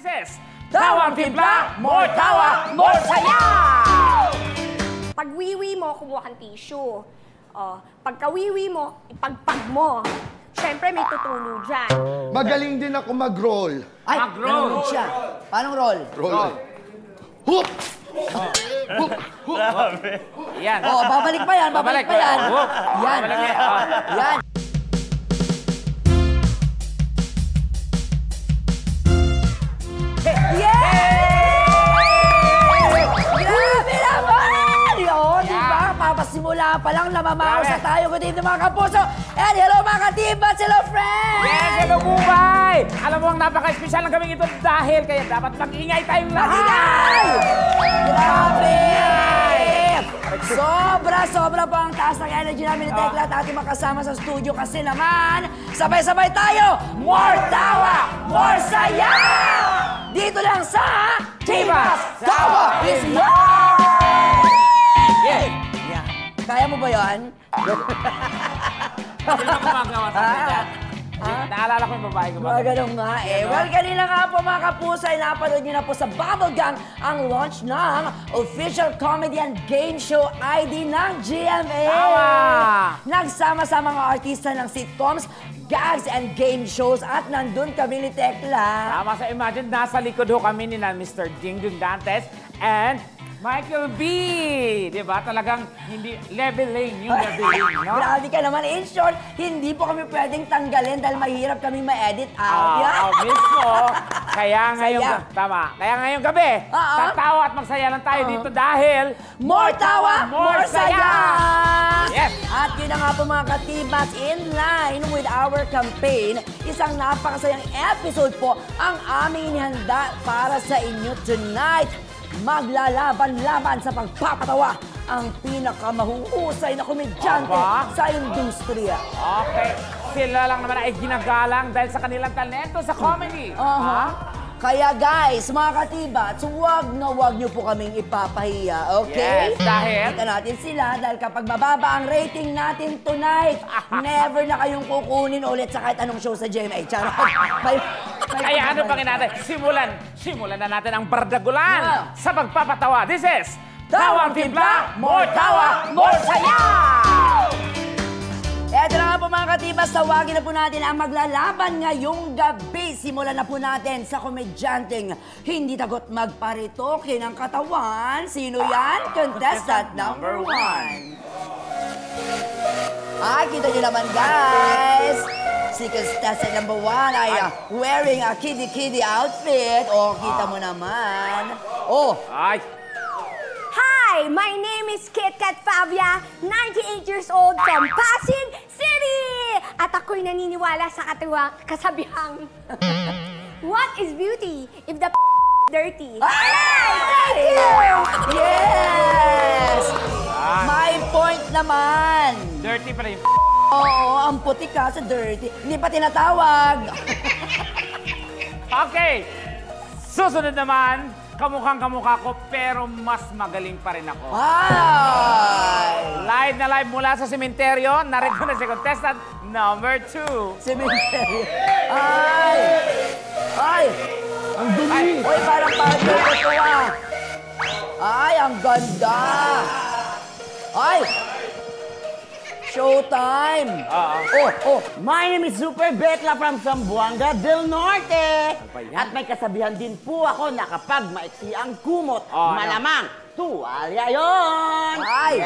This is Tawang Timpla, more tawa, more saya! Pag wiwi mo, kumuha kang tissue. Pagka-wiwi mo, ipagpag mo. Siyempre, may tutulo dyan. Magaling din ako mag-roll. Ay, Mag-roll. siya. Paano roll? Roll. Hoop! Hoop! Hoop! Yan. Oh, babalik pa yan, babalik pa yan. Whoop. Yan. Babalik yan. Yan. Grabe naman! Yun, di ba? Papasimula pa lang, namamaos na tayo. Good evening mga kapuso. And hello mga katibats, hello friends! Yes, hello Bubay! Alam mo, ang napaka-espesyal ng gawin ito dahil kaya dapat mag-ingay tayong lahat! Grabe! Sobra po ang taas ng energy namin ni Tekla at ating makasama sa studio kasi naman, sabay-sabay tayo! More tawa! More saya! Dito lang sa Chivas Tawa is Live! Yeah. Kaya mo ba yan? Hindi na gumagawa sa akin. Naalala ko yung babae ko. Mga ganun nga eh. Well, kanina nga po mga kapusay, napanood nyo na po sa Bubble Gang ang launch ng official comedy and game show ID ng GMA. Tawa! Nagsama-sama mga artista ng sitcoms, gags and game shows at nandun kami ni Tekla. Tama sa Imagine, nasa likod ho kami ni Mr. Dingdong Dantes and Michael B. Diba? Talagang hindi leveling yung leveling, no? Grabe ka naman. In short, hindi po kami pwedeng tanggalin dahil mahirap kami ma-edit out. Mismo. Kaya ngayong, tama. Kaya ngayong gabi, tatawa at magsaya lang tayo dito dahil more tawa, more saya! Yes! At yun na nga po mga katibats, in line with our campaign, isang napakasayang episode po ang aming inihanda para sa inyo tonight. Maglalaban-laban sa pagpapatawa ang pinakamahuhusay na komedyante sa industriya. Okay. Sila lang naman ay ginagalang dahil sa kanilang talento sa comedy. Kaya guys, mga katibats, huwag na huwag niyo po kaming ipapahiya, okay? Yes, dahil? Kita natin sila dahil kapag mababa ang rating natin tonight, never na kayong kukunin ulit sa kahit anong show sa GMA. Charot. Kaya ano pang natin? Simulan na natin ang bardagulan sa pagpapatawa. This is Tawang Timpla, more tawa, more saya! Eto na nga po mga katibas, tawagin na po natin ang maglalaban ngayong gabi. Simulan na po natin sa komedyanteng hindi tagot magparitoke ng katawan. Sino yan? Contestant number 1. Ay, kita nyo naman guys. Si contestant number 1 ay wearing a kitty outfit. Oh, kita mo naman. Oh. Ay. Hi! My name is Kit Kat Favia, 98 years old from Pasig City! At ako'y naniniwala sa kasabihang, what is beauty if the dirty? Ay! Thank you! Yes! May point naman. Dirty pala yung Oo, ang puti ka sa dirty. Hindi pa tinatawag. Okay. Susunod naman, kamukhang-kamukha ko pero mas magaling pa rin ako. Ay! Live na live mula sa sementeryo, narito na si contestant number 2. Cemetery. Ay! Ay! Ang dumi! Uy, parang partner ko to ah. Ay, ang ganda! Ay! Showtime! My name is Super Betla from Zamboanga del Norte. At may kasabihan din po ako na kapag maiksi ang kumot, malamang tuwalya yun. Ay!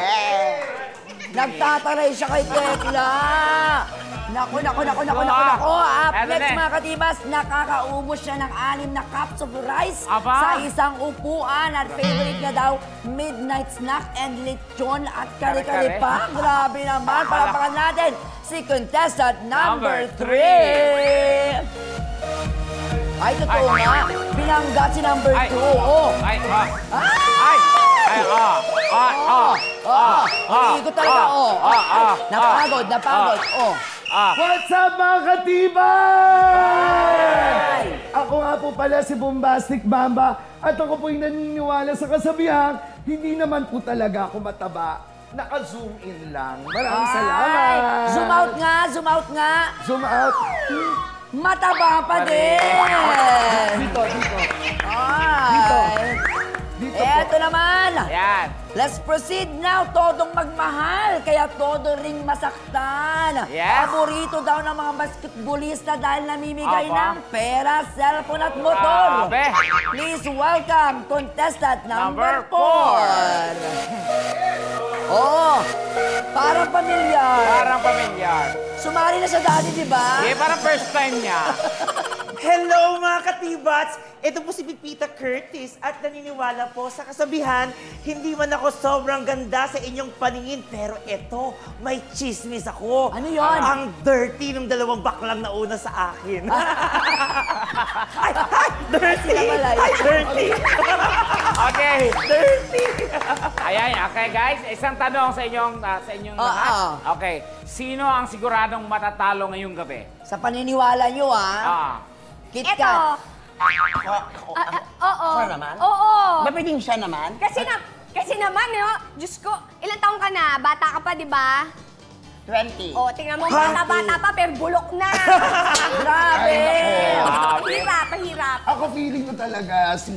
Nagtataray siya kay Tekla! Naku! Next mga katibas, nakakaubos siya ng 6 na cups of rice sa isang upuan. At favorite niya daw, midnight snack and lechon at kare-kare pa. Grabe naman! Palapakan natin si contestant number 3! Ay, totoo nga. Binanggat si number 2. Umiikot talaga, Napagod. What's up mga katibay? Ako nga po pala si Bombastic Bamba at ako po'y naniniwala sa kasabihang hindi naman po talaga ako mataba. Naka-zoom in lang. Maraming salamat. Zoom out nga. Zoom out. Mataba pa din. Dito. Yan. Let's proceed now. Todong magmahal, kaya todo ring masaktan. Yes. Paborito daw ng mga basketballista dahil namimigay Aba. ng pera, cellphone at motor. Grabe. Please welcome contestant number Number 4. Oh, parang pamilyar. Parang pamilyar. Sumali na siya dati, di ba? Eh, parang first time niya. Hello mga katibats! Ito po si Pipita Curtis at naniniwala po sa kasabihan, hindi man ako sobrang ganda sa inyong paningin, pero ito, may chismis ako. Ano yun? Ang dirty ng dalawang baklang nauna sa akin. ay, dirty! Sila pala yun. Ay, dirty! Okay. Dirty! Ayan, okay guys. Isang tanong sa inyong lahat. Okay. Sino ang siguradong matatalo ngayong gabi? Sa paniniwala nyo, Ito. KitKat. Oo. Siya naman? Oo. Ba pwedeng siya naman? Kasi naman, Diyos ko, ilang taong ka na? Bata ka pa, di ba? 20. O, tingnan mo, bata-bata pa, pero bulok na. Grabe! Hirap. Ako feeling ko talaga si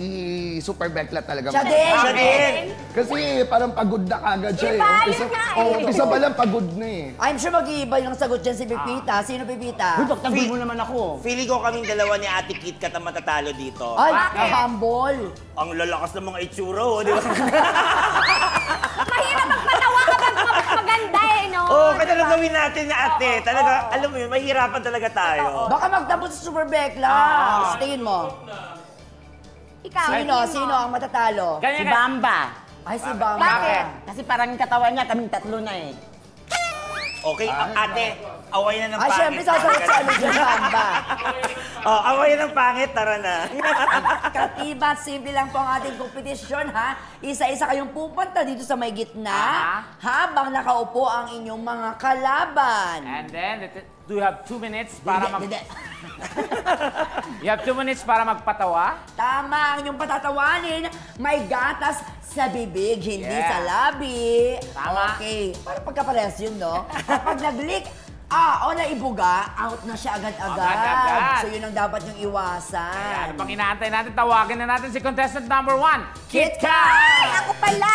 Super Bekla talaga. Siya din. Siya din! Kasi parang pagod na kagad siya Diba? eh. Yun nga eh. Umpisa pa lang pagod na eh. I'm sure mag-iiba yung sagot dyan si Pipita. Sino Pipita? Uy, pagtabi mo naman ako. Feeling ko kaming dalawa ni Ate KitKat ang matatalo dito. Ay, Bakit? humble. Ang lalakas ng mga itsura, di ba? Mahirap magpatawa kapag maganda eh, no? Oo, kaya talaga gawin natin na ate. Talaga, alam mo yun, mahirapan talaga tayo. Baka magtapos sa Super Bekla. Sa tingin mo. Ikaw, Sino ang matatalo? Si Ganyan ka. Bamba. Ay, si Bamba. Bakit? Kasi parang yung katawan niya, kaming tatlo na eh. Okay, ate, away na ng Ay, pangit. syempre sasagot sa ano dyan, Bamba. Oh, away ng pangit, tara na. Katibat, simple lang po ang ating kompetisyon, ha? Isa-isa kayong pupunta dito sa may gitna habang nakaupo ang inyong mga kalaban. And then, do you have 2 minutes para Hindi. You have 2 minutes para magpatawa? Tama, ang inyong patatawanin, may gatas sa bibig, hindi Yeah. sa labi. Tama. Okay. Parang pagkaparehas yun, no? Kapag nag-leak, o naibuga, out na siya agad-agad. Agad-agad. So yun ang dapat yung iwasan. Ano pang inaantay natin? Tawagin na natin si contestant number 1, KitKat! Ay, ako pala!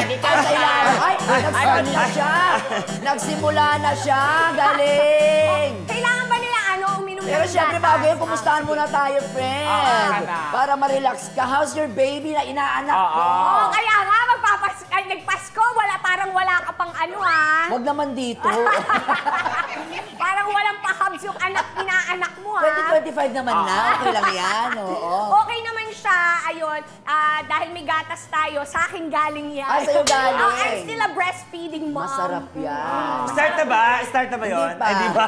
Di ka siya. Ay, nagsimula na siya. Nagsimula na siya. Galing. Kailangan ba nila uminom Pero ng syempre, gatas? bago yun, kumustahan muna tayo, friend. na. Para ma-relax ka. How's your baby na inaanak ko? Oo, kaya nga, nagpasko, parang wala ka pang Huwag naman dito. Parang walang pahabs yung inaanak mo, 2025 naman na. Okay lang yan. Oo. Okay naman siya, ayun, dahil may gatas tayo, sa akin galing yan. Sa'yo galing. I'm still a breastfeeding mom. Masarap yan. Start na ba? Start na ba yun? Hindi pa. Eh, di ba?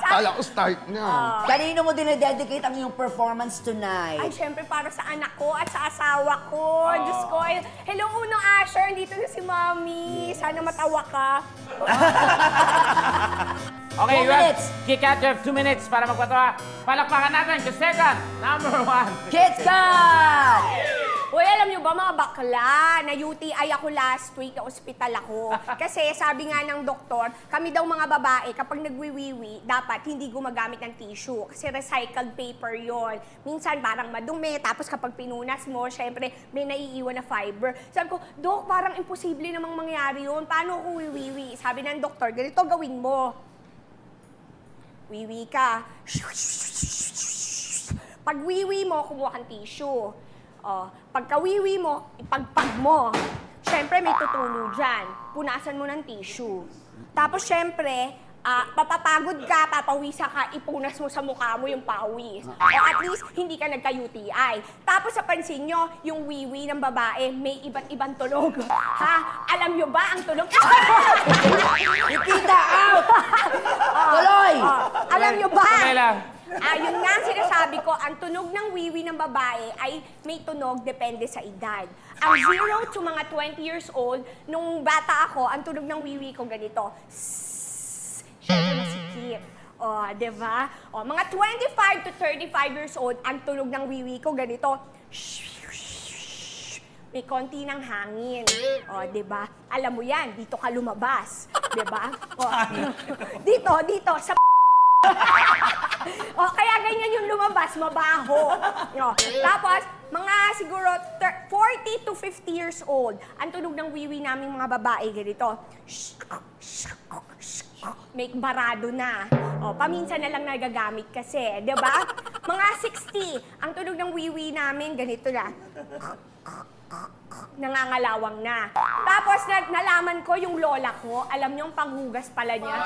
Kala ko start na. Kanino mo dinededicate ang iyong performance tonight? Ay, syempre para sa anak ko at sa asawa ko. Diyos ko. Hello, Unong Asher. Dito na si Mommy. Sana matawa ka. Okay, 2 minutes. KitKat, you have 2 minutes para magpatawa. Palakpakan natin, contestant number 1. KitKat! Uy, alam nyo ba mga bakla, na UTI ako last week, na ospital ako. Kasi sabi nga ng doktor, kami daw mga babae, kapag nagwiwiwi, dapat hindi gumagamit ng tissue. Kasi recycled paper yon. Minsan parang madumi, tapos kapag pinunas mo, syempre may naiiwan na fiber. Sabi ko, Dok, parang imposible namang mangyari yun. Paano ako wiwiwi? Sabi ng doktor, ganito gawin mo. Wiwi ka. Pag wiwi mo, kumuha kang tissue. Pagka-wiwi mo, ipagpag mo. Siyempre, may tutulo dyan. Punasan mo ng tissue. Tapos, siyempre, papapagod ka, papawisa ka, ipunas mo sa mukha mo yung pawis. O at least, hindi ka nagka-UTI. Tapos, sa pansin nyo, yung wiwi ng babae, may iba't ibang tunog. Ha? Alam nyo ba ang tunog? Ipita out! Tuloy! Alam nyo ba? Okay lang. Yun nga ang sinasabi ko, ang tunog ng wiwi ng babae ay may tunog depende sa edad. Ang 0 to mga 20 years old, nung bata ako, ang tunog ng wiwi ko ganito. Siyempre masikip. Diba? Mga 25 to 35 years old, ang tunog ng wiwi ko ganito. May konti ng hangin. Diba? Alam mo yan, dito ka lumabas. Diba? Dito, sa O, kaya ganyan yung lumabas, mabaho. No. Tapos, mga siguro 40 to 50 years old, ang tunog ng wiwi naming mga babae ganito. May barado na. O, paminsan na lang nagagamit kasi, di ba? Mga 60, ang tunog ng wiwi namin ganito na. Nangangalawang na. Tapos nalaman ko yung lola ko, alam niyo yung panghugas pala niya.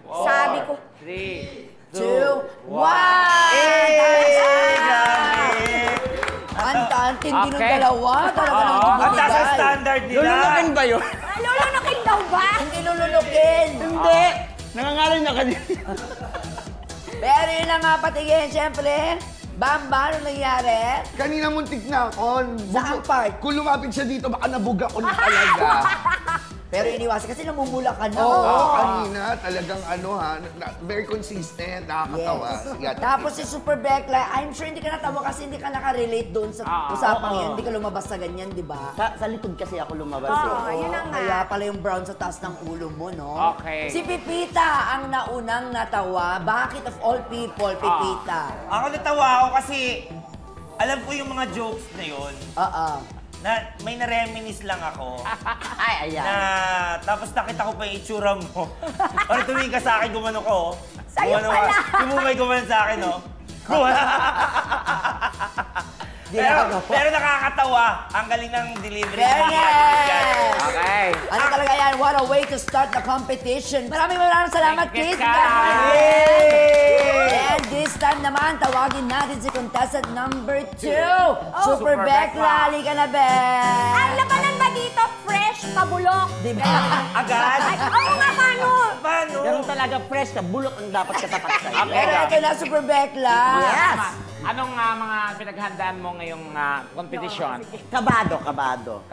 Sabi ko, 3, 2, 1! Antindi ng dalawa. Talaga nang Ang taas ang tumigay. standard nila. Lulunukin ba yun? lulunukin daw ba? Hindi lulunukin. Hindi. Nangangalan na kanina. Pero yun na nga patigin, siyempre. Bamba, ano nangyari? Kanina muntik na ako. Saan part? Kung lumapit siya dito, baka nabuga ko na talaga. Pero iniwasan kasi namumula ka na. Oo, kanina talagang very consistent, nakakatawa. Yes. Tapos si Super Bekla, I'm sure hindi ka natawa kasi hindi ka nakarelate doon sa usapang yun. Hindi ka lumabas sa ganyan, di ba? Sa likod kasi ako lumabas. Yun ang nga. Kaya pala yung brown sa taas ng ulo mo, no? Okay. Si Pipita ang naunang natawa. Bakit of all people, Pipita? Ako natawa ako kasi alam ko yung mga jokes na yun. Na may na-reminisce lang ako. Ay, ayan. Na tapos nakita ko pa yung itsura mo. Parang tumingin ka sa akin, gumano ko. Sa'yo pala. Tumumay gumano sa akin, no? Pero nakakatawa. Ang galing ng delivery. Fairness! Okay. Ano talaga yan? What a way to start the competition. Maraming salamat, Thank you, Kit. Yay! And this time naman, tawagin natin si contestant number 2. Super Super Bekla, Bekla. halika na, Bek. Ang labanan ba dito, fresh, pabulok? Di ba? Agad? Ay, oo nga, paano? Paano? Ganun talaga, fresh ka, bulok ang dapat katapat sa'yo. Okay. Pero ito na, Super Bekla. Yes. Anong mga pinaghandaan mo ngayong kompetisyon? Kabado. Kabado.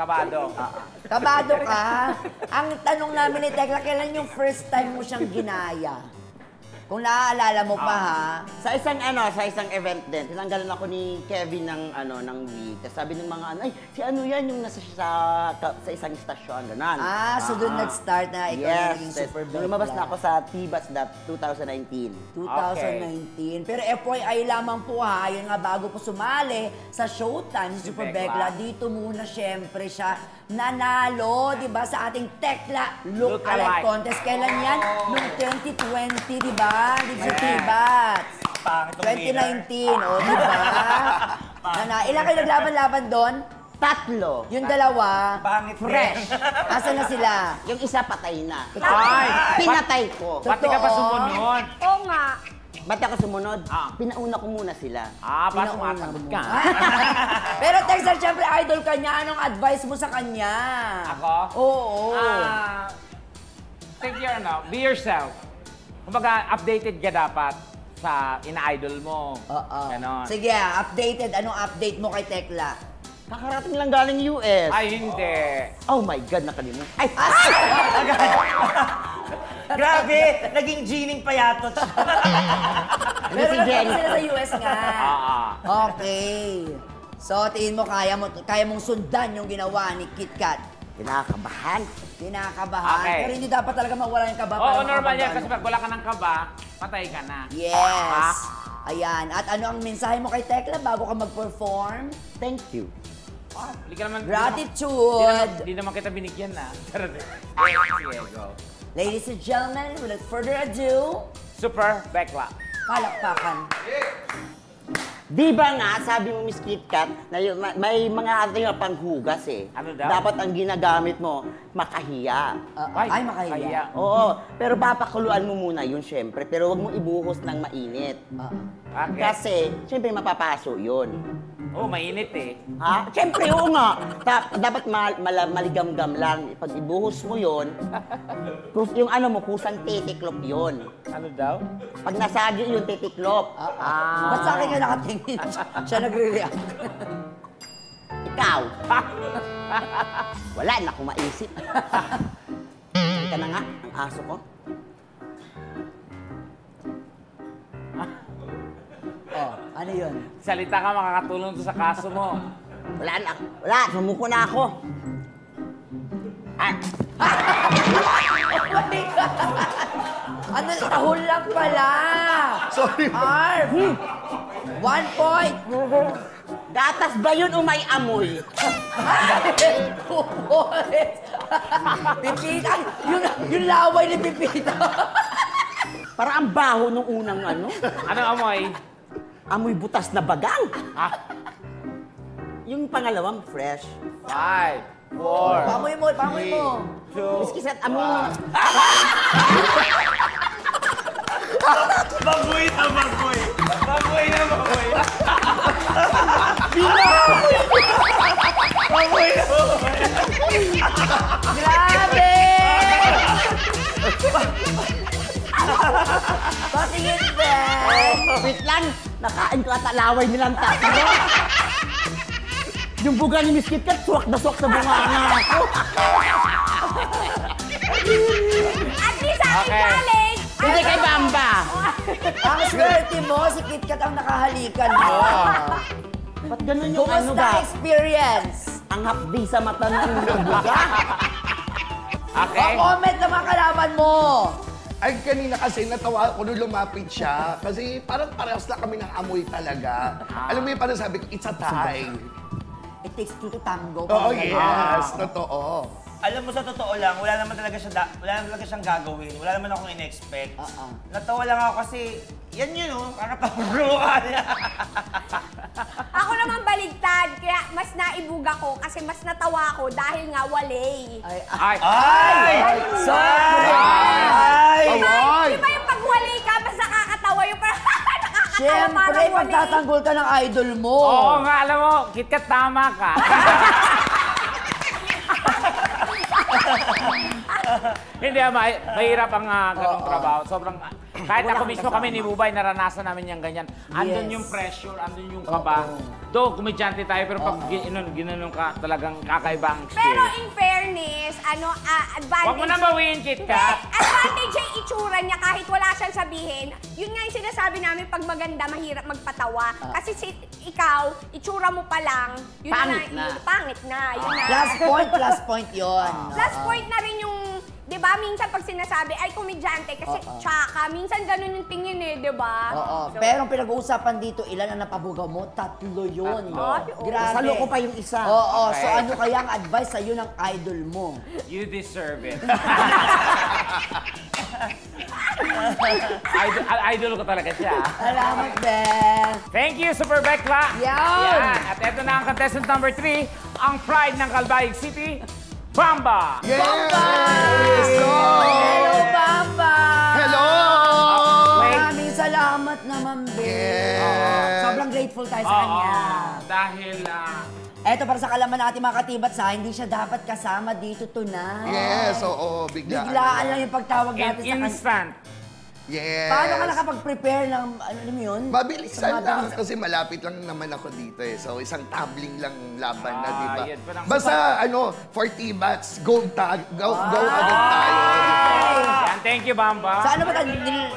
Kabado ka. Ang tanong namin ni Tekla, kailan yung first time mo siyang ginaya? Kung naaalala mo pa, ha? Sa isang event din, tinanggalan ako ni Kevin ng wig. Tapos sabi ng mga ay, si ano yan yung nasa sa isang istasyon, gano'n. So doon nag-start na ikaw na naging Super Bekla. Lumabas na ako sa T-Bats 2019. 2019. Pero FYI lamang po ha, yun nga bago po sumali sa Showtime, si Super Bekla. Bekla, dito muna syempre siya nanalo, di ba, sa ating Tekla Look Look-alike. Alike Contest. Kailan yan? Noong 2020, di ba? Dito sa T-Bats. Pangit ang winner. 2019, di ba? Ilan kayo naglaban-laban doon? 3. Yung dalawa, Pangit Fresh. asan na sila? Yung isa patay na. Ay! Pinatay ko. Pati ka pa Totoo. sumunod. Oo nga. Ba't ako sumunod? Ah. Pinauna ko muna sila. Para sumasagot ka. Pero Texas, syempre idol ka niya. Anong advice mo sa kanya? Ako? Oo. Take your, be yourself. Kumbaga, updated ka dapat sa ina-idol mo. Ganon. Sige, updated. Anong update mo kay Tekla? Kakarating lang galing US. Ay, hindi. Oh my God, nakalimutan. Ay! Grabe! Naging Jeaning Payatot siya. Pero si nagpunta Jenny. sila sa US nga. Okay. So, tingin mo, kaya mong sundan yung ginawa ni Kit Kat. Kinakabahan. Kinakabahan. Okay. Pero hindi dapat talaga mawala yung kaba. Oo, para normal yan. makapag- Kasi pag wala ka ng kaba, patay ka na. Yes. Ayan. At ano ang mensahe mo kay Tekla bago ka mag-perform? Thank you. Hindi ka naman... Gratitude. Hindi naman kita binigyan na. Sige, go. Ladies and gentlemen, without further ado, Super Bekla. palakpakan. Di ba nga, sabi mo, Miss Kit Kat, na may mga ating panghugas eh. Ano daw? Dapat ang ginagamit mo, makahiya. Ay, makahiya. Oo, pero papakuluan mo muna yun, syempre. Pero wag mo ibuhos ng mainit. Okay. Kasi, syempre, mapapaso yun. Oh, mainit eh. Ha? Siyempre, oo nga. Dapat maligamgam lang. Pag ibuhos mo yun, yung ano mo, kusang titiklop yun. Ano daw? Pag nasagi yung titiklop. Ba't sa akin ka nakatingin? Siya nagre-react. Ikaw. Wala na akong maisip. Ika na nga, ang aso ko. Ano yun? Salita ka, makakatulong to sa kaso mo. Wala, sumuko na ako. Ano, tahol lang pala. Sorry. Arf. 1 point. Gatas ba yun o may amoy? 2 points. Pipita. Yung laway ni Pipita. Para ang baho nung unang ano. Ano amoy? Amoy butas na bagang. Ah, Yung pangalawang fresh. 5, 4, Pamoy mo, pamoy mo. 2, Kiset amoy. Baboy na baboy. Baboy na baboy. Baboy na baboy. Grabe! Patingin, Ben. Wait lang, nakain ko at alaway nilang tatlo. Yung buga ni Miss KitKat, suwak na suwak sa bunganga ako. At least sa aking Okay. challenge. Hindi kay Bamba. Ang swerte mo, si KitKat ang nakahalikan mo. Ba't ganun yung ano Kumusta ba? experience? Ang hapdi sa mata ng buga. Okay. Comment na mga kalaban mo. Ay, kanina kasi natawa ako nung lumapit siya. Kasi parang parehas na kami ng amoy talaga. Alam mo yung parang sabi ko, it's a tie. It takes two to tango. Oo, yes. Totoo. Alam mo, sa totoo lang, wala naman talaga siyang gagawin. Wala naman akong in-expect. Natawa lang ako kasi, yan yun, oh. Parang papuruan niya. Ako naman baligtad, kaya mas naibuga ko kasi mas natawa ko dahil nga walay. Ay, Ay! Ay! Ay! Ay! Di ba yung pag walay ka, mas nakakatawa yung parang nakakatawa Siyempre, parang walay. pagtatanggol ka ng idol mo. Oo nga, alam mo, KitKat, tama ka. Hindi, mahirap ang ganong trabaho. Sobrang, kahit ako mismo kami ni Bubay, naranasan namin yung ganyan. Andun Yes. yung pressure, andun yung kaba. Do, komedyante tayo, pero pag ginanon ka, talagang kakaiba ang Pero experience. in fairness, advantage... Huwag mo na bawiin, KitKat. Advantage yung itsura niya kahit wala siyang sabihin. Yun nga yung sinasabi namin pag maganda, mahirap magpatawa. Kasi ikaw, itsura mo pa lang, yun Pangit na. Pangit na. Yun na. Plus point yun. Plus point na rin yung, di ba, minsan pag sinasabi, ay komedyante, kasi tsaka, minsan ganun yung tingin eh, di ba? Oo. So, Pero ang pinag-uusapan dito, ilan ang napabugaw mo? 3 yun. Tatlo. Grabe. Salo ko pa yung isa. Oo. Okay. So ano kaya ang advice sa'yo ng idol mo? You deserve it. Idol ko talaga siya. Salamat, Ben. Thank you, Super Bekla. Yan. At ito na ang contestant number 3, ang pride ng Calbayog City, Bamba. Yes! Let's go! Hello, Papa! Hello! Maraming salamat naman, Ben. Yes. Sobrang grateful tayo sa kanya. Dahil, Eto, para sa kalaman ng ating mga katibats, hindi siya dapat kasama dito tonight. Yes, oo. Biglaan. Biglaan lang yung pagtawag natin sa kanya. instant. Yes. Paano ka nakapag-prepare ng, ano mo yun? Mabilisan lang Mabilis. kasi malapit lang naman ako dito eh. So isang tabling lang laban na, di ba? yan pa lang. Basta ano, 40 bats, go agad tayo. Yan, thank you, Bamba. Sa ano ba,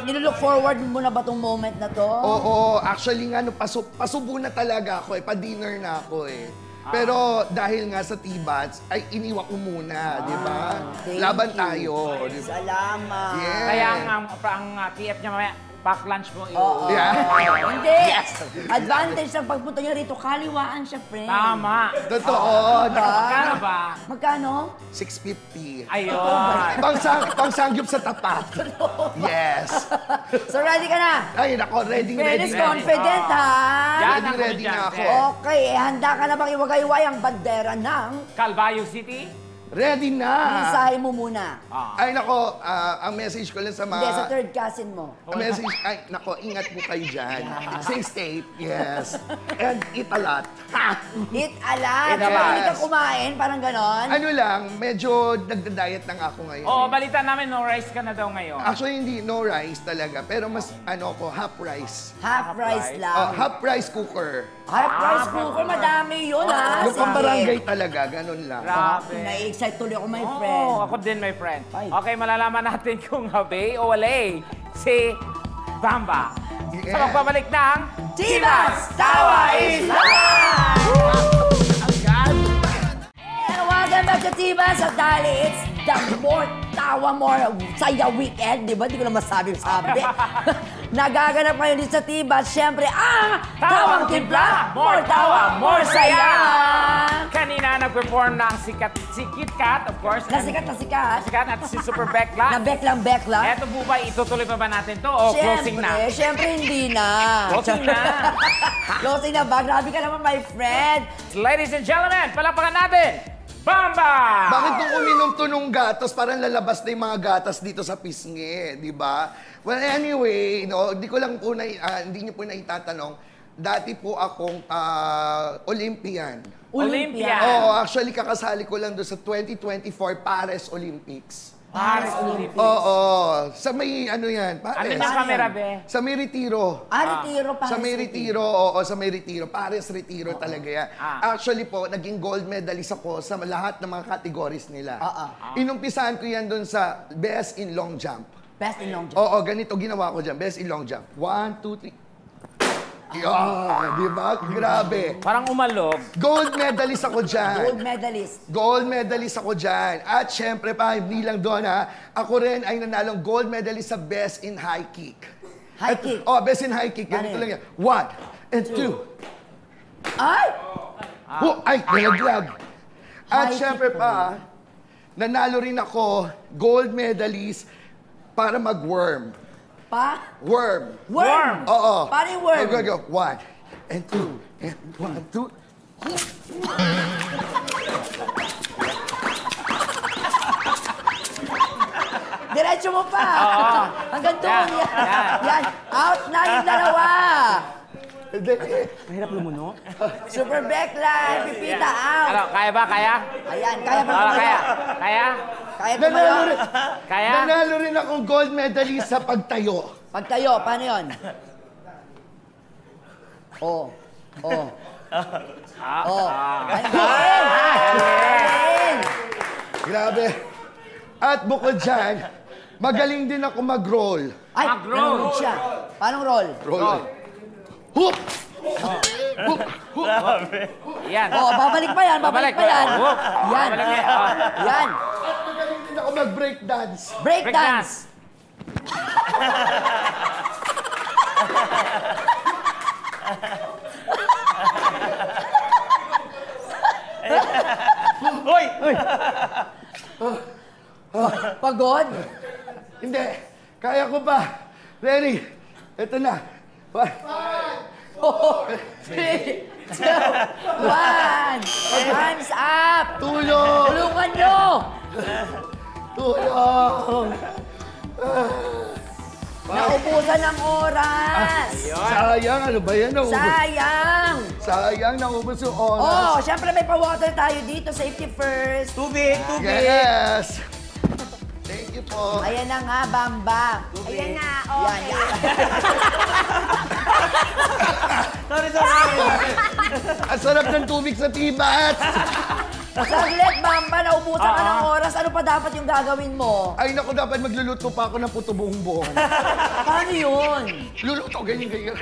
nilook forward mo na ba tong moment na to? Oo, actually nga, pasubo na talaga ako eh. Pa-dinner na ako eh. Pero dahil nga sa T-Bats, ay iniwan ko muna, di ba? Thank Laban you. tayo. Di ba? Salamat. Yes. Kaya ang TF niya mamaya, pack lunch mo. Oo. Yeah. Hindi. Advantage ng pagpunta niya rito, kaliwaan siya, friend. Tama. Totoo. Magkano ba? Magkano? 650. Ayun. Pangsangyup sa tapat. Yes. So ready ka na? Ay, nako, ready Feliz na. confident, ha? Yan ang Ready na komedyante. ako. Okay, handa ka na bang iwagayway ang bandera ng Calbayog City? Ready na. mensahe mo muna? Ay, nako, ang message ko lang sa mga... Hindi, sa third cousin mo. Ang message, ay, nako, ingat po kayo dyan. Stay safe, yes. And eat a lot. Ha! Eat a lot. Yes. Kapag hindi ka kumain, parang ganon. Ano lang, medyo nagda-diet lang ako ngayon. Oo, balita namin, no rice ka na daw ngayon. Actually, hindi, no rice talaga. Pero mas, ano ko, half rice. Half rice lang. Half rice cooker. Half rice cooker, madami yun, ha? Yung pambarangay talaga, ganun lang. Grabe. Na-excite tuloy ako, my friend. Oo, ako din, my friend. Ay. Okay, malalaman natin kung habe o walay si Bamba. Yeah. Sa magbabalik ng Chivas Tawa is live! And welcome back to Chivas at dahil it's the more tawa, more saya weekend. Di ba? Di ko na masabi. Nagaganap ngayon din sa Tibat. Siyempre, Tawang Timpla, more tawa, more saya. Kanina nag-perform ng si Kit Kat, of course. Nasikat na sikat. Sikat at si Super Bekla. Na Beklang. Eto po ba, itutuloy pa ba natin to o closing na? Siyempre, hindi na. Closing na. Closing na ba? Grabe ka naman, my friend. Ladies and gentlemen, palakpakan natin, Bamba! Bakit nung uminom to nung gatas, parang lalabas na yung mga gatas dito sa pisngi, di ba? Well, anyway, no, hindi niyo po na itatanong, dati po akong Olympian. Olympian? Oo, actually, kakasali ko lang doon sa 2024 Paris Olympics. Paris Olympics. Oo, sa may ano yan, Paris. Ano yung camera, be? Sa may Retiro. Retiro pa. Sa may Retiro, oo, sa may Retiro. Paris Retiro talaga yan. Actually po, naging gold medalist ako sa lahat ng mga categories nila. Inumpisahan ko yan doon sa Best in Long Jump. Best in Long Jump. Oo, ganito ginawa ko dyan. Best in Long Jump. 1, 2, 3. Yeah, di ba? Grabe. Parang umalog. Gold medalist ako dyan. Gold medalist. Gold medalist ako dyan. At syempre pa, hindi lang doon ha, ako rin ay nanalong gold medalist sa Best in High Kick. High kick? Oh, Best in High Kick. Ganito lang yan. 1 and 2. Ay! Ay, nalaglag. At High syempre kick pa, nanalo rin ako gold medalist para mag-worm. Worm. Worm? Oo. Paano yung worm? Go. 1 and 2 and 1, 2. Diretso mo pa. Hanggang doon. Yan. Out na yung dalawa. Mahirap lumunok. Super Bekla, Pipita, out. Ano, kaya ba? Kaya? Ayan, kaya ba? Kaya? Kaya? Kaya tumayo. Kaya? Nanalo rin akong gold medalist sa pagtayo. Pagtayo, paano yun? Grabe. At bukod dyan, magaling din ako mag-roll. Ay, Mag-roll. nanonood siya. Paano roll? Roll. Hoop! Hoop! Hoop! Yan. Babalik pa yan, babalik pa yan. Whoop. Yan. Babalik yan. Yan. At magaling din ako mag-break dance. Break Break dance. Hoy! Pagod? Hindi. Kaya ko pa. Ready? Ito na. 1. 3, 2, 1. Time's up. Tulong! Tulungan nyo. Tulong! Naubusan ng oras. Sayang, ano ba yan? Sayang. Sayang, naubos yung oras. Syempre may pa-water tayo dito. Safety first. Tubig! Yes! Thank you po. Ayan na nga, Bamba. Ayan na, Yan, okay. yan. Sorry. Ang sarap ng tubig sa tibat. Saglit, Bamba, naubusan ka ng oras. Ano pa dapat yung gagawin mo? Ay, naku, dapat magluluto pa ako ng puto buong buong. Paano yun? Luluto, ganyan.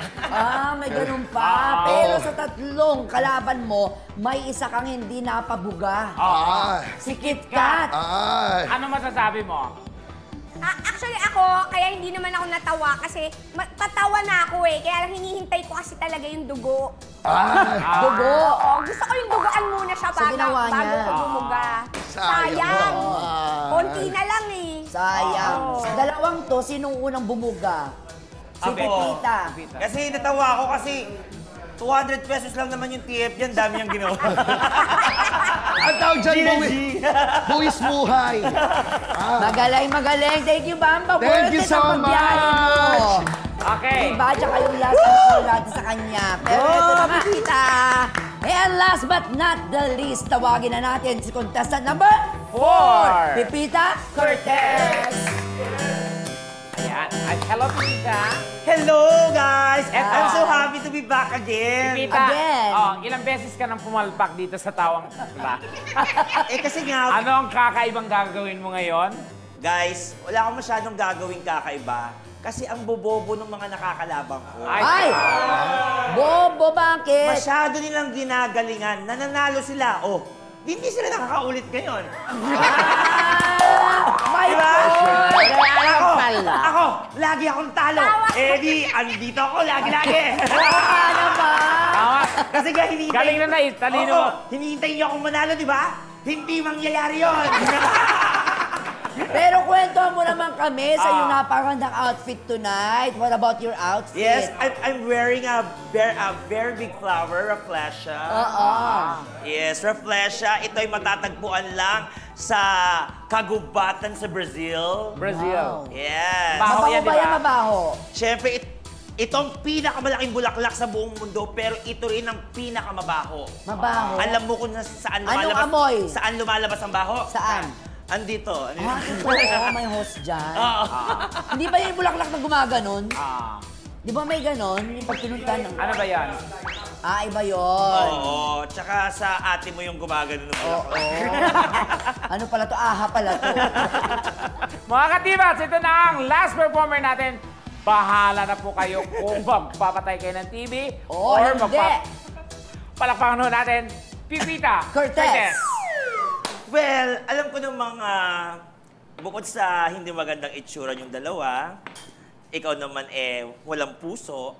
May ganun pa. Pero sa tatlong kalaban mo, may isa kang hindi napabuga. Si Kit Kat. Ay. Ano masasabi mo? Actually ako, kaya hindi naman ako natawa kasi tatawa na ako eh. Kaya lang hinihintay ko kasi talaga yung dugo. Ay. Dugo. Oo, gusto ko yung dugoan muna siya So, ginawa niya. bago ko bumuga. Sayang. Konti na lang eh. Sayang. Sa dalawang to, sinong unang bumuga? Si Ako. Pepita. Kasi natawa ako kasi 200 pesos lang naman yung TF yan, dami yung ginawa. Ang tawag dyan, buwis buhay. Magaling. Thank you, Bamba. Thank you so much. Okay. Diba? Tsaka yung last na call natin sa kanya. Pero ito na nga, Pepita. And last but not the least, tawagin na natin si contestant number 4. Pepita Cortez. Ayan. Hello, Pipita. Hello, guys! And I'm so happy to be back again. Pipita, Again. ilang beses ka nang pumalpak dito sa Tawang Timpla? Kasi nga, Ano ang kakaibang gagawin mo ngayon? guys, wala akong masyadong gagawing kakaiba. Kasi ang bobobo ng mga nakakalaban ko. Ay! Bobo, bakit? Masyado nilang ginagalingan. Nananalo sila. Oh, hindi sila nakakaulit ngayon. My Diba? Ako, Lagi akong talo. Eh di, andito ako lagi-lagi. Ano ba? Tama. Kasi nga hinihintay... Galing na talino mo. Hinihintay niyo akong manalo, di ba? Hindi mangyayari yun. Pero kwento mo naman kami sa iyong napakagandang outfit tonight. What about your outfit? Yes, I'm wearing a very big flower, Rafflesia. Yes, Rafflesia. Ito ay matatagpuan lang sa kagubatan sa Brazil. Brazil. Yes. Baho Mabaho yan, ba diba? yan, mabaho? Siyempre, itong pinakamalaking bulaklak sa buong mundo, pero ito rin ang pinakamamabaho. Mabaho. Alam mo kung saan Anong lumalabas? amoy? Saan lumalabas ang baho? Saan? Andito. Oo, may host dyan. Oo. Hindi ba yung bulaklak na gumaganon? Ah. Di ba may ganon? Yung pag pinunta ng... Ano ba yan? Iba yun. Oo. Tsaka sa ate mo yung gumagano ng Oo. bulaklak. Ano pala to? Aha pala to. Mga katibats, ito na ang last performer natin. Bahala na po kayo kung magpapatay kayo ng TV or hindi. Palakpakan ho natin, Pipita Cortez. Well, alam ko ng mga bukod sa hindi magandang itsura yung dalawa, ikaw naman walang puso,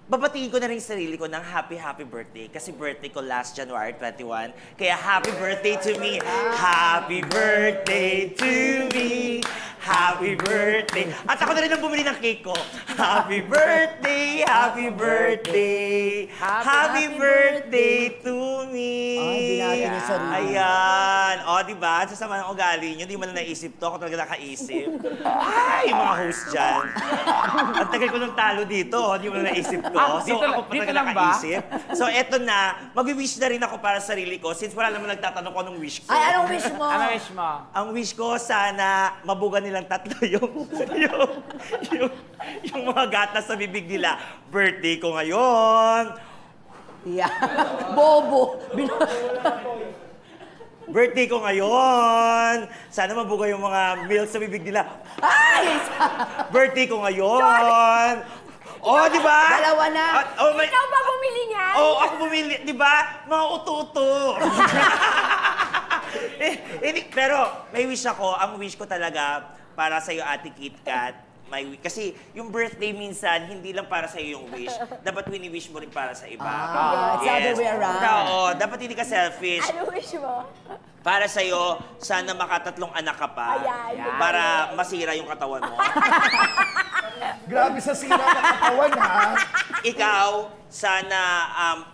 babatiin ko na rin sarili ko ng happy birthday. Kasi birthday ko last January 21. Kaya happy birthday to me. Happy birthday to me. Happy birthday. At ako na rin ang bumili ng cake ko. Happy birthday, happy birthday. Happy birthday to me. Ay, binati niya sarili. Ayan. O, diba? Sa sama ng ugali nyo, di mo na naisip to. Ako talaga nakaisip. Ay, mga host dyan. Ang tagal ko ng talo dito. Di mo na naisip to. So, dito, ako pa dito talaga lang ba? nakaisip. So, eto na. Mag-wish na rin ako para sa sarili ko since wala naman nagtatanong ko anong wish ko. Ay, anong wish mo? Ano wish mo? Ang wish ko, sana mabugan nilang tatlo yung mga gatas sa bibig nila. Birthday ko ngayon. Yeah. Bobo. Birthday ko ngayon. Sana mabuga yung mga milk sa bibig nila. Ay! Birthday ko ngayon. Oh, di ba? Dalawa na. Ikaw ba bumili niyan? Oh, ako bumili. Di ba? Mga uto-uto. Pero may wish ako. Ang wish ko talaga para sa'yo, Ate Kit Kat. Kasi yung birthday minsan, hindi lang para sa'yo yung wish. Dapat wini-wish mo rin para sa iba. It's the other way around. Oo, dapat hindi ka selfish. Ano wish mo? Para sa'yo, sana makatatlong anak ka pa. Ayan. Para masira yung katawan mo. Grabe sa sira ng katawan, ha? Ikaw, sana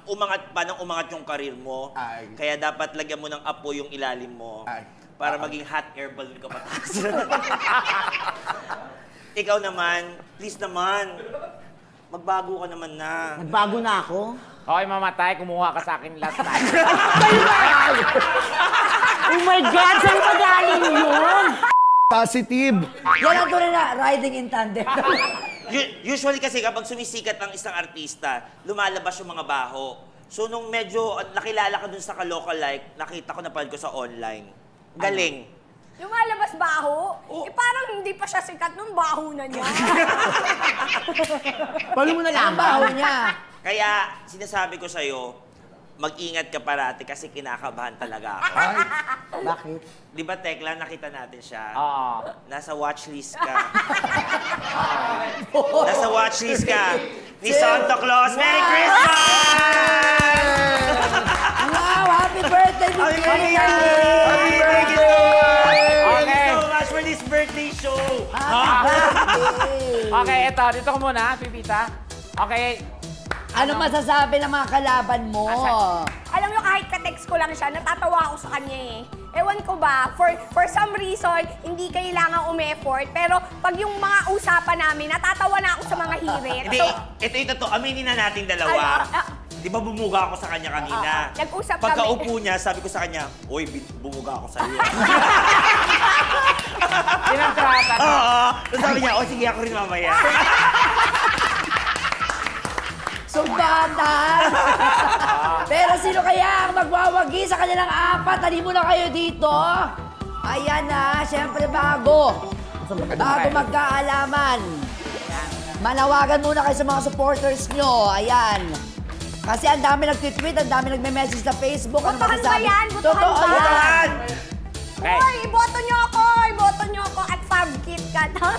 umangat pa ng umangat yung karir mo. Ay. Kaya dapat lagyan mo ng apo yung ilalim mo. Ay. Para maging hot air balloon ka pataas. Ikaw naman, please naman, magbago ka naman na. Nagbago na ako. Okay, mamatay. Kumuha ka sa akin last time. Oh my God! Saan ba galing yun? Positive. Yan ang tunay na riding in tandem. Usually kasi kapag sumisikat ang isang artista, lumalabas yung mga baho. So nung medyo nakilala ka dun sa ka-localike, nakita ko, napanood ko sa online. Galing. Lumalabas baho? Parang hindi pa siya sikat nung baho na niya. Paano mo Ang nalaman? baho niya. Kaya sinasabi ko sa'yo, mag-ingat ka parati kasi kinakabahan talaga ako. Ay, Bakit? Di ba, Tekla, nakita natin siya? Oo. Nasa watchlist ka. Nasa watchlist ka ni Santa Claus. Merry Christmas! Wow, happy birthday, Happy Vicky! birthday! Thank you! Thank you Okay. so much for this birthday show. Happy birthday! Okay, dito ko muna, Pipita. Okay. Ano masasabi ng mga kalaban mo? Alam mo, kahit ka-text ko lang siya, natatawa ako sa kanya eh. Ewan ko ba, for some reason, hindi kailangan umi-effort. Pero pag yung mga usapan namin, natatawa na ako sa mga hirit. Hindi, ito yung totoo. Aminin na natin dalawa. Di ba bumuga ako sa kanya kanina? Nag-usap Pagkaupo niya, sabi ko sa kanya, "Uy, bumuga ako sa iyo." Pinagtrata. Oo. Tapos sabi niya, "Oh, sige, ako rin mamaya." Sumbatan! Pero sino kaya ang magwawagi sa kanilang apat? Tali mo na kayo dito. Ayan na, syempre bago. Bago magkaalaman. Manawagan muna kayo sa mga supporters nyo. Ayan. Kasi ang dami nag-tweet, ang dami nagme-message sa Facebook. Botohan ba yan? Botohan Totoo ba? yan. Tahan! Okay. Hoy, iboto niyo ako! Kat, ha?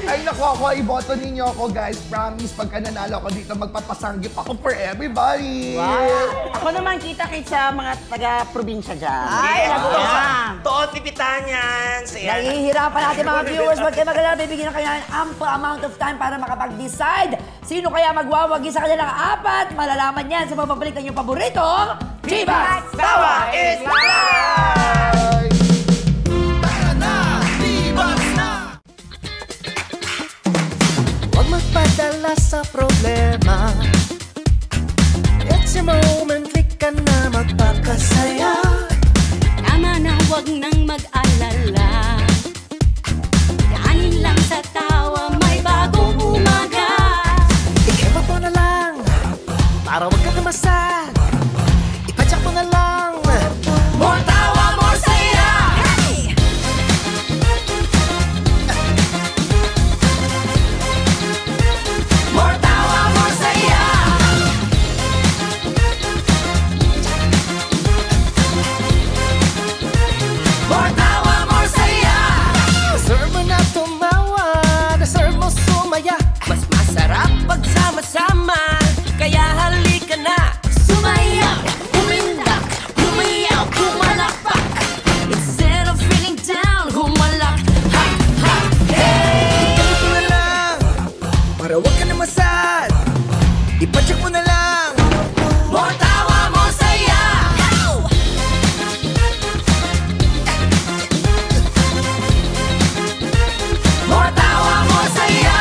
Ay, naku ako, iboto ninyo ako, guys. Promise, pagka nanalo ako dito, magpapasanggip ako for everybody. Wow. Ako naman kita-kit sa mga taga-probinsya dyan. Ay, Toon pipitan yan. Nahihirapan natin mga viewers. Huwag kayo mag-alala, bibigyan na kayo ng ample amount of time para makapag-decide. Sino kaya magwawagi sa kanilang apat? Malalaman yan sa pagbabalik ng inyong paboritong Chivas Tawa is Live! Huwag magpadala sa problema. It's your moment, click ka na magpakasaya. Tama na, huwag nang mag-alala. Yanin lang sa tawa, may bagong umaga. Ikewag mo na lang, para huwag ka namasad. Ipadyak mo na lang. More tawa, more saya! Hey! More tawa, more saya! More tawa, more saya! Deserve mo na tumawa, deserve mo sumaya. Mas masarap pagsama-sama, kaya halika na. Sumayaw, umindak, umayaw, kumalakpak. Instead of feeling down, humalak, ha, ha, hey! Ikewag mo na lang, para huwag ka namasad. Ipadyak mo na lang. More tawa, more saya! More tawa, more saya!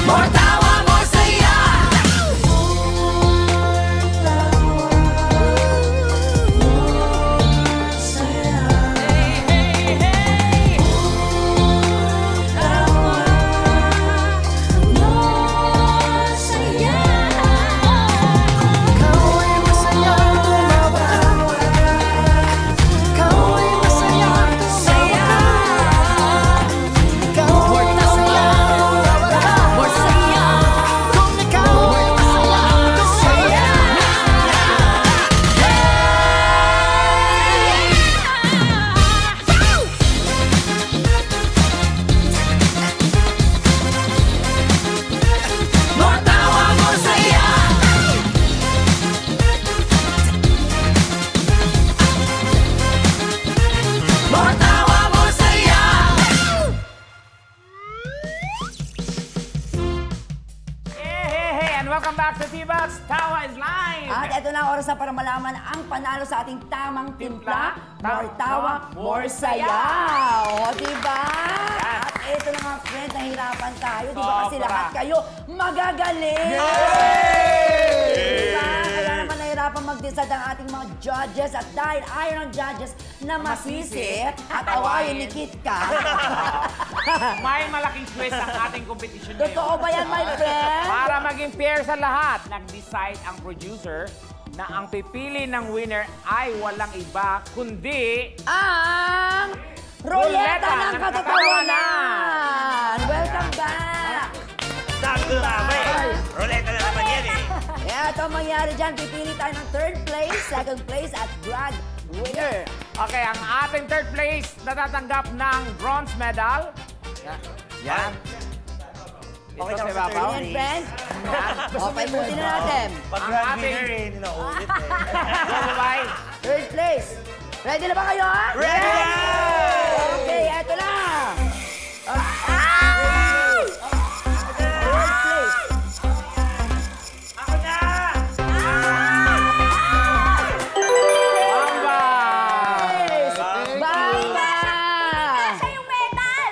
More tawa, more saya! Hey, hey, hey! Tawa, more saya! Ikaw ay masayang tumawa. Ikaw ay masayang tumawa. Ikaw ay masayang tumawa. More saya! Kung ikaw ay masayang tumawa. More tawa, more saya! More tawa, more saya! Hey, and welcome back to T-Box. Tawa is live! At ito na ang oras na para malaman ang panalo sa ating tamang timpla. More tawa, more saya. O, diba? At ito na nga, friend, nahirapan tayo. Diba kasi Sobra. lahat kayo magagaling. Diba? Kaya naman nahirapan mag-decide ang ating mga judges. At dahil ayaw ng judges na masisi at awayin ni Kitka. May malaking twist ang ating competition ngayon. Totoo ba yan, my friend? Para maging fair sa lahat, nag-decide ang producer na ang pipili ng winner ay walang iba kundi Ang Ruleta ng Katotohanan! Welcome back! Sakto naman eh. Roleta na naman yan eh. Ito ang mangyari dyan. Pipili tayo ng third place, second place, at grand winner. Okay, ang ating third place natatanggap ng bronze medal. Yan. Okay Ito na si sa Babaw. third Yan, friend. Okay, buti na natin. Pag Ang grand ating- winner eh, ninaulit eh. Bye-bye. Third place. Ready na ba kayo, ha? Ready na! Okay, eto na. Third place. Ako na! Bamba! Bamba! Nasa yung medal!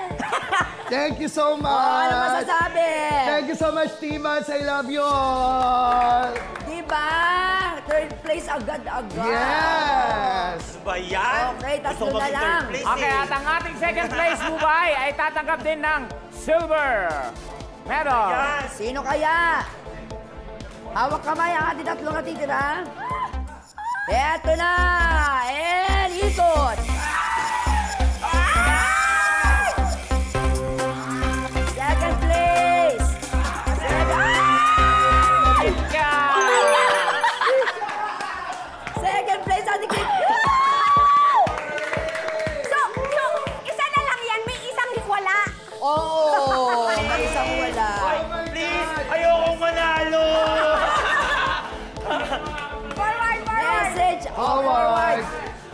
Thank you so Ano much. masasabi? Thank you so much, T-Box. I love you all. Diba? Third place agad-agad. Yes. Ba yan? Okay, tatlo Gusto ko na maging lang. third place Okay, eh. at ang ating second place, Mubay, ay tatanggap din ng silver medal. Yes. Sino kaya? Hawak kamay ang ating tatlong natitira. Eto na! And ikot! Second place! Second Oo! May isang wala. Please, ayokong manalo! Forward, forward! Message! Forward!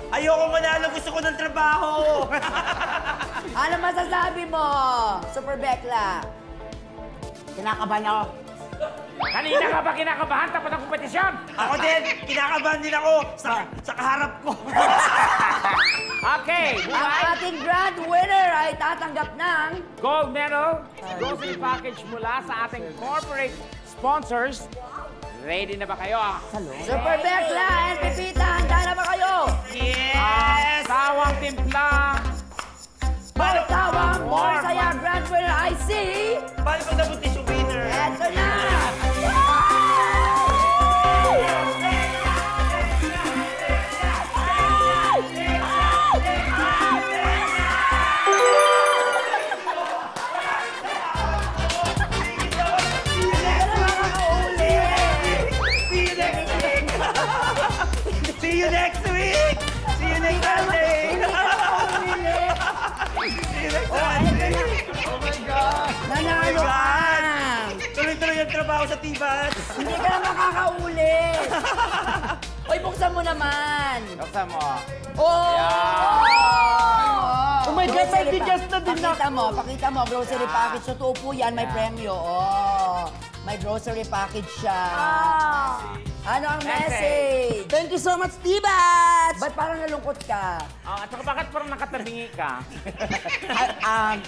Ayokong manalo, gusto ko ng trabaho! Ano masasabi mo, Super Bekla? Kinakabahan ako. Kanina ka ba kinakabahan tapat ng kompetisyon? Ako din, kinakabahan din ako sa kaharap ko. Okay, Ang ating grand winner ay tatanggap ng gold medal, grocery package mula sa ating corporate sponsors. Ready na ba kayo? Super Bekla and Pepita. Handa na ba kayo? Yes! Tawang timpla. More tawang, more saya. Grand winner I see. Paano pag nabuntis yung winner? Eto na! See you next week! See you next Sunday! See you next Sunday! Oh my God! Nanalo ka! Tuloy-tuloy yung trabaho sa Tibats! Hindi ka na makakauli! Uy, buksan mo naman! Buksan mo. Oh! Oh my God, may bigas na din na. Pakita mo, grocery package. Totoo po yan, may premyo. Oh, may grocery package siya. Ano ang message? Thank you so much, Tibats! Ba't parang nalungkot ka? At saka bakit parang nakatabingi ka?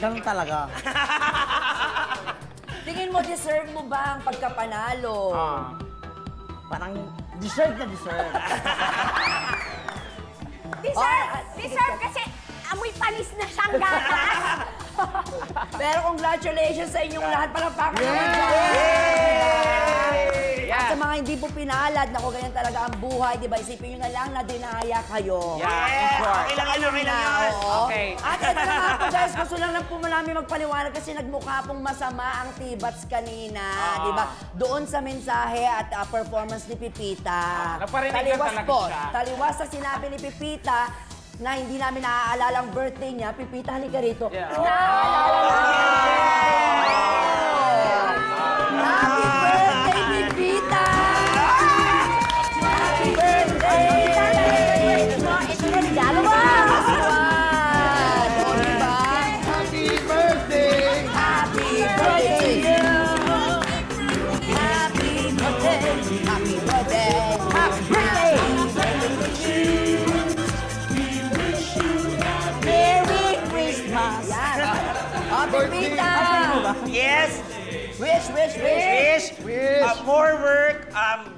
Ganun talaga. Tingin mo, deserve mo ba ang pagkapanalo? Parang deserve na deserve. Deserve kasi amoy panis na siyang gatas. Pero congratulations sa inyong lahat. Palakpakan naman dyan. At sa mga hindi po pinalad, naku, ganyan talaga ang buhay, di ba? Isipin nyo na lang na dinaya kayo. Yes! Okay lang yan! Okay. At ito na nga po guys, gusto lang po namin magpaliwanag kasi nagmukha pong masama ang Tibats kanina, di ba? Doon sa mensahe at performance ni Pipita. Naparinig lang Taliwas talaga po, siya. taliwas sa sinabi ni Pipita na hindi namin naaalala ang birthday niya. Pipita, halika rito. Naaalala namin! Happy birthday, Pipita! Happy birthday! Ito na regalo mo! Happy birthday! Happy birthday to you! Happy birthday! Happy birthday! Happy birthday! Merry Christmas! Yan! Happy Pita! Yes! Wish, wish, wish! Wish! More work,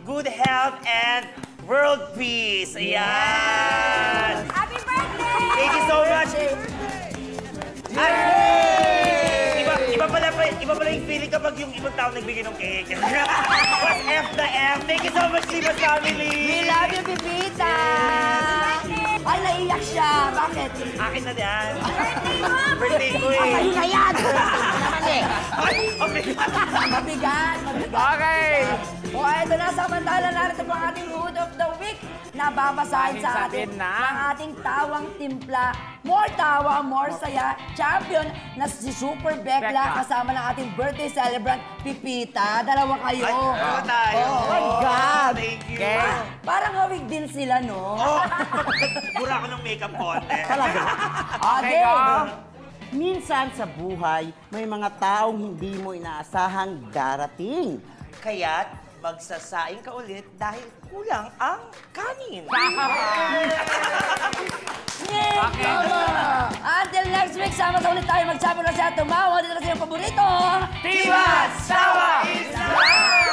good health, and world peace. Ayan! Happy birthday! Thank you so much! Iba pala yung feeling kapag yung ibang tao nagbigay ng cake. What's F the F? Thank you so much, Tibats family! We love you, Pipita! Ay, naiyak siya. Bakit? Akin na yan. Birthday ko eh. Sa'yo na yan! Naman eh. Ay, mabigat. Mabigat. Okay. O, eto na, samantala narito po ang ating Hood of the Week na babasahin sa atin ng ating tawang timpla. More tawa, more saya. Champion na si Super Bekla kasama ng ating birthday celebrant, Pipita. Dalawa kayo. Ay, tayo. Oh my God. Thank you. Okay. Parang hawig din sila, no? Oh, bura ako ng makeup konti. Talaga. Okay, go. Minsan sa buhay, may mga taong hindi mo inaasahang darating. Kaya't magsasaing ka ulit dahil kulang ang kanin. Okay. Until next week, sama sa ulit tayo magsabi na siya tumawa. Dito na siyang paborito. Tibats! Tawa is life!